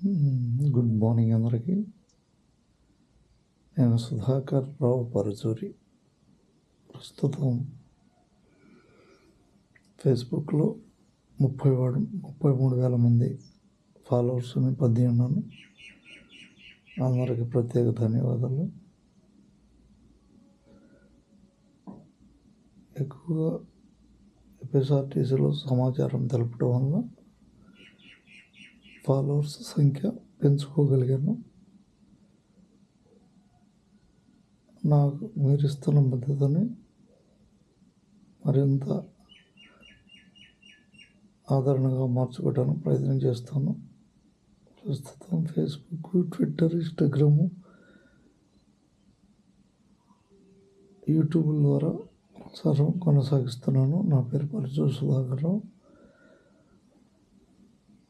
Good morning అందరికీ. నేను సుధాకర్ రావు పరుచూరి. ప్రస్తుతం ఫేస్బుక్లో 33,000 మంది ఫాలోవర్స్ని పొంది ఉన్నాను. అందరికీ ప్రత్యేక ధన్యవాదాలు. ఎక్కువగా ఎస్ఆర్టీసీలో సమాచారం తెలపడం వల్ల ఫాలోవర్స్ సంఖ్య పెంచుకోగలిగాను. నాకు మీరు ఇస్తున్న మద్దతుని మరింత ఆదరణగా మార్చుకోవడానికి ప్రయత్నం చేస్తాను. ప్రస్తుతం ఫేస్బుక్, ట్విట్టర్, ఇన్స్టాగ్రాము, యూట్యూబ్ ద్వారా ప్రసారం కొనసాగిస్తున్నాను. నా పేరు పరుచూరి సుధాకర్ రావు.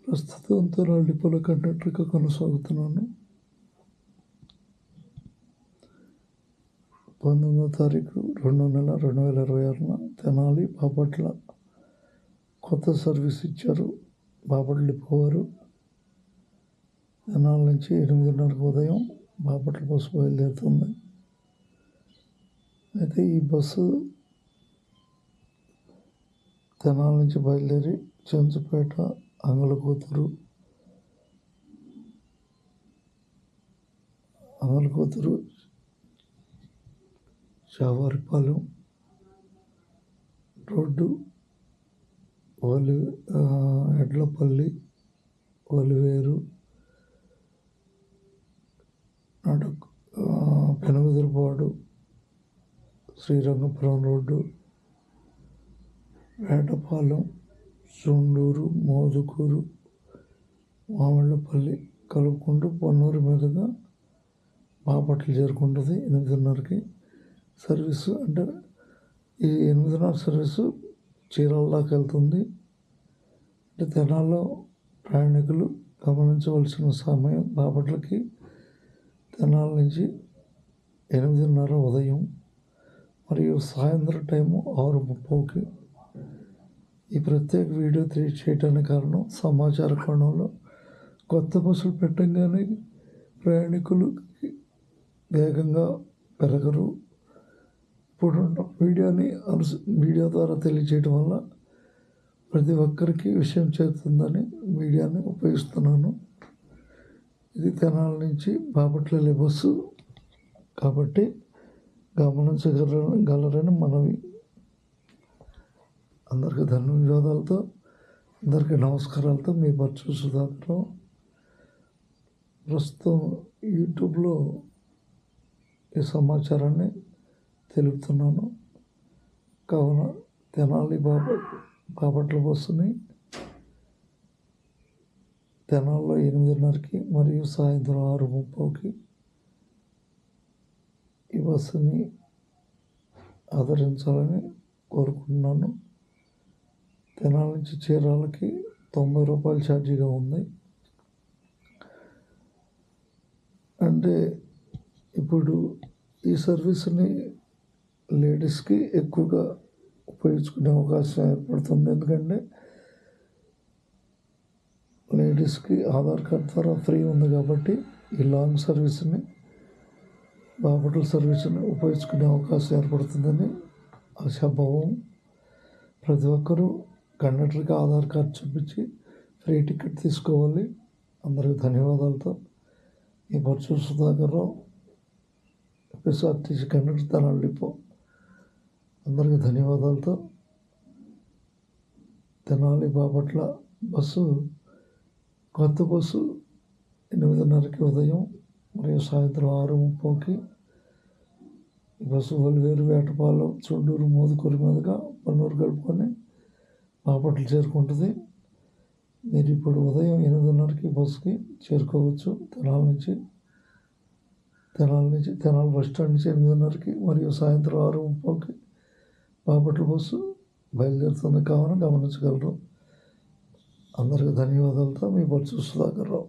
ప్రస్తుతం తొరాళ్ళిపల్లి కండక్టర్గా కొనసాగుతున్నాను. 19వ తారీఖు 2వ నెల 2026 తెనాలి బాపట్ల కొత్త సర్వీస్ ఇచ్చారు. బాపట్ల డిపోవారు. తెనాలి నుంచి 8:30 ఉదయం బాపట్ల బస్సు బయలుదేరుతుంది. అయితే ఈ బస్సు తెనాలి నుంచి బయలుదేరి చెంచుపేట, అంగలకూతురు, చావారిపాలెం రోడ్డు, ఎడ్లపల్లి, ఒలివేరు, పెనుగుదురుపాడు, శ్రీరంగపురం రోడ్డు, వేటపాలెం, చుండూరు, మోదుకూరు, మామిళ్ళపల్లి కలుపుకుంటూ పొన్నూరు మీదుగా బాపట్ల చేరుకుంటుంది. 8:30కి సర్వీసు. అంటే ఈ 8:30 సర్వీసు చీరాల దాకా వెళ్తుంది. అంటే తెనాల్లో ప్రయాణికులు గమనించవలసిన సమయం బాపట్లకి తెనాల నుంచి 8:30 ఉదయం మరియు సాయంత్రం టైము 6:30కి. ఈ ప్రత్యేక వీడియో చేయడానికి కారణం, సమాచార కోణంలో కొత్త బస్సులు పెట్టంగానే ప్రయాణికులు వేగంగా పెరగరు. ఇప్పుడు మీడియా ద్వారా తెలియజేయడం వల్ల ప్రతి ఒక్కరికి విషయం చేరుతుందని మీడియాని ఉపయోగిస్తున్నాను. ఇది తెనాలి నుంచి బాపట్ల వెళ్ళే బస్సు కాబట్టి గమనించగలరని మనవి. అందరికీ ధన్యవాదాలతో, అందరికీ నమస్కారాలతో మీ పరుచూరి సుధాకర్ రావు. ప్రస్తుతం యూట్యూబ్లో ఈ సమాచారాన్ని తెలుపుతున్నాను. కావున తెనాలి బాపట్ల బస్సుని తెనాల్లో 8:30కి మరియు సాయంత్రం 6:30కి ఈ బస్సుని ఆదరించాలని కోరుకుంటున్నాను. తెనాలి నుంచి చీరాలకి 90 రూపాయలు ఛార్జీగా ఉంది. అంటే ఇప్పుడు ఈ సర్వీస్ని లేడీస్కి ఎక్కువగా ఉపయోగించుకునే అవకాశం ఏర్పడుతుంది. ఎందుకంటే లేడీస్కి ఆధార్ కార్డ్ ద్వారా ఫ్రీ ఉంది కాబట్టి ఈ లాంగ్ సర్వీస్ని, బాపట్ల సర్వీస్ని ఉపయోగించుకునే అవకాశం ఏర్పడుతుందని ఆశాభావం. ప్రతి ఒక్కరూ కండక్టర్కి ఆధార్ కార్డు చూపించి ఫ్రీ టికెట్ తీసుకోవాలి. అందరికీ ధన్యవాదాలతో ఈ పరుచూరి సుధాకర్ రావు, ఎస్ఆర్టీసీ కండక్టర్, తెనాలి డిపో. అందరికీ ధన్యవాదాలతో. తెనాలి బాపట్ల బస్సు, కొత్త బస్సు 8:30కి ఉదయం మరియు సాయంత్రం 6:30కి. ఈ బస్సు ఒలివేరు, వేటపాలెం, చుండూరు, మోదుకూరు మీదుగా పొన్నూరు కలుపుకొని బాపట్ల చేరుకుంటుంది. మీరు ఇప్పుడు ఉదయం 8:30కి బస్సుకి చేరుకోవచ్చు. తెనాలి బస్ స్టాండ్ నుంచి 8:30కి మరియు సాయంత్రం 6:30కి బాపట్ల బస్సు బయలుదేరుతుంది. కావున గమనించగలరు. అందరికీ ధన్యవాదాలతో మీ పరుచూరి సుధాకర్ రావు.